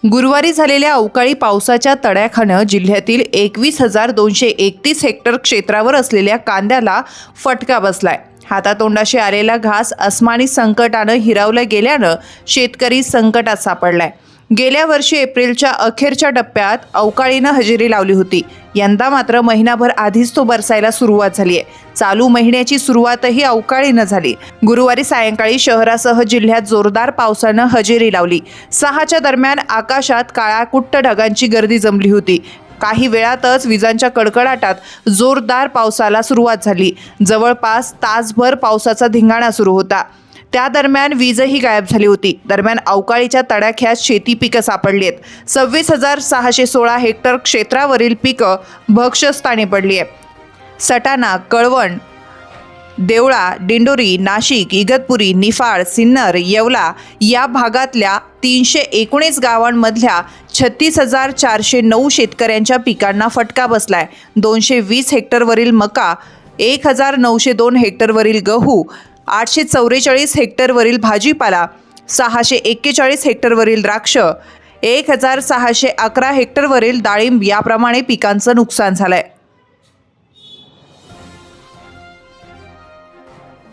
गुरुवारी झालेल्या अवकाळी पावसाच्या तडाख्यानं जिल्ह्यातील 21,231 हेक्टर क्षेत्रावर असलेल्या कांद्याला फटका बसलाय। हातातोंडाशी आलेला घास अस्मानी संकटानं हिरावला गेल्यानं शेतकरी संकटात सापडलाय। गेल्या वर्षी एप्रिलच्या अखेरच्या टप्प्यात अवकाळीनं हजेरी लावली होती। यंदा मात्र महिनाभर आधीच तो बरसायला सुरुवात झाली आहे। चालू महिन्याची सुरुवातही अवकाळीनं झाली। गुरुवारी सायंकाळी शहरासह जिल्ह्यात जोरदार पावसानं हजेरी लावली। 6च्या दरम्यान आकाशात काळ्याकुट्ट ढगांची गर्दी जमली होती। काही वेळातच विजांच्या कडकडाटात जोरदार पावसाला सुरुवात झाली। जवळपास तासभर पावसाचा धिंगाणा सुरू होता। त्या दरम्यान वीजही गायब झाली होती। दरम्यान अवकाळीच्या तडाख्यात शेती पिकं सापडली आहेत। 26,616 हेक्टर क्षेत्रावरील पिकं भक्ष्यस्थानी पडली आहेत। सटाणा, कळवण, देवळा, दिंडोरी, नाशिक, इगतपुरी, निफाड, सिन्नर, येवला या भागातल्या 319 गावांमधल्या 36,409 शेतकऱ्यांच्या पिकांना फटका बसलाय। 220 हेक्टरवरील मका, 1,902 हेक्टरवरील गहू, 844 हेक्टरवरील भाजीपाला, 641 हेक्टरवरील द्राक्ष, 1,611 हेक्टरवरील डाळिंब याप्रमाणे पिकांचं नुकसान झालंय।